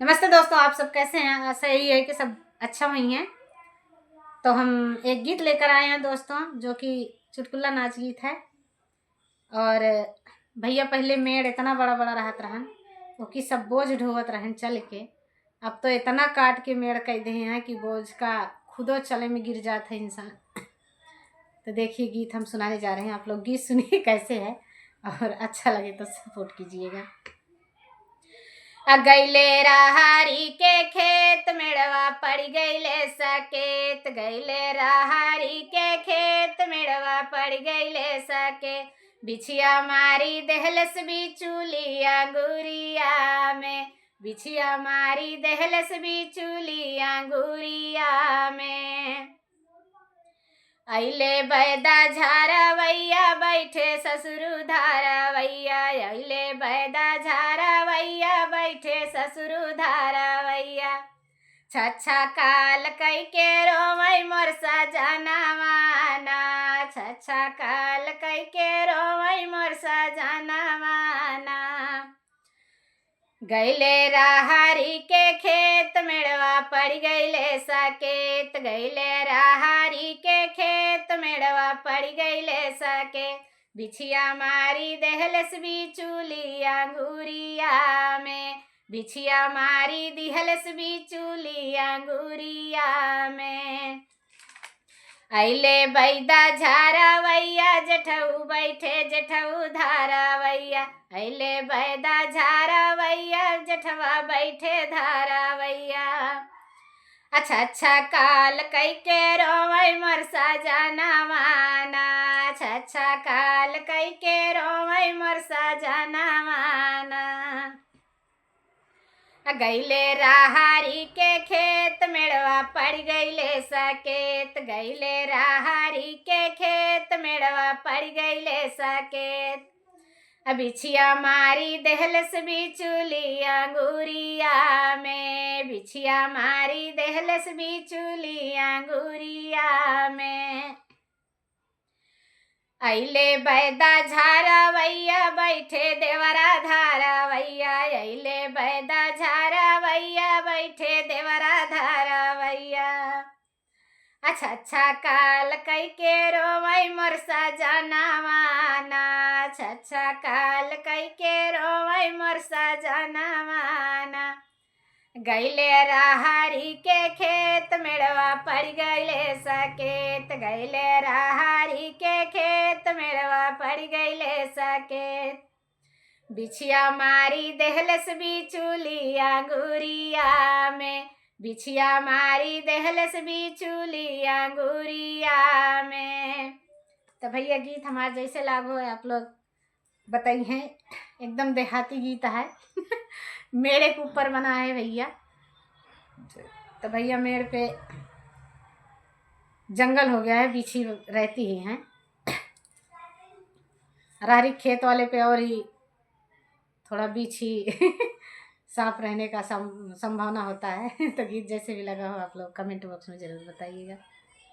नमस्ते दोस्तों, आप सब कैसे हैं। आशा यही है कि सब अच्छा हुई हैं। तो हम एक गीत लेकर आए हैं दोस्तों, जो कि चुटकुला नाच गीत है। और भैया पहले मेड़ इतना बड़ा बड़ा रहत रहन, वो कि सब बोझ ढोवत रहन चल के। अब तो इतना काट के मेड़ कह दे हैं कि बोझ का खुदो चले में गिर जाता है इंसान। तो देखिए, गीत हम सुनाने जा रहे हैं, आप लोग गीत सुनिए कैसे है, और अच्छा लगे तो सपोर्ट कीजिएगा। गैले राहरी के खेत मेड़वा पड़ गैले सकेत, गैले राहरी के खेत मेड़वा पड़ गैले सके। बिछिया मारी देहलस बिचूली अंगूरिया में, बिछिया मारी देहलस बिचूली अंगूरिया में। अइले बैदा झारावैया बैठे ससुरु धारावैया, अइले बैदा झारावैया बैठे ससुरु धारावैया। छछा काल कई के रोवै मोर सजनवाना, छछा काल कई के रोवै मोर सजनवाना। गैले राहरी के खेत मेड़वा पड़ गैले सकेत, गैले राहरी के खेत मेड़वा पड़ गैले सके। बिछिया मारी देहलस बिचूली अंगूरिया में, बिछिया मारी दिहलस बिचूली अंगूरिया में। अइले बैदा झारावैया जेठऊ बैठे जेठऊ धारावैया, अइले बैदा झारावैया जेठवा बैठे धारावैया। अच्छा अच्छा काल कई के रोवै मोर सजनवाना, अच्छा अच्छा काल कई के रोवै मोर सजनवाना। गैले राहरी के खेत मेड़वा पड़ गैले सकेत, गैले राहरी के खेत मेड़वा पड़ गैले सकेत। बिछिया मारी देहलस बिचूली अंगूरिया में, बिछिया मारी देहलस बिचूली अंगूरिया में। अइले बैदा झारावैया बैठे देवरा धारावैया, अइले बैदा झारावैया बैठे देवरा धारावैया। अच्छा अच्छा काल कई के रोवै मोर सजनवाना, अच्छा अच्छा काल कई के रोवै मोर सजनवाना। गैले राहरी के खेत मेड़वा पड़ गैले सकेत, गैले राहरी के खेत मेड़वा पड़ गैले सकेत। बिछिया मारी देहलस बिचूली अंगूरिया में, बिछिया मारी देहलस बिचूली अंगूरिया में। तो भैया गीत हमारे जैसे लागू है आप लोग बताइए हैं। एकदम देहाती गीत है। मेड़े के ऊपर बना है भैया। तो भैया मेड़ पे जंगल हो गया है, बिछी रहती ही हैं। राहरी खेत वाले पे और ही थोड़ा बिछी सांप रहने का संभावना होता है। तो गीत जैसे भी लगा हो आप लोग कमेंट बॉक्स में ज़रूर बताइएगा।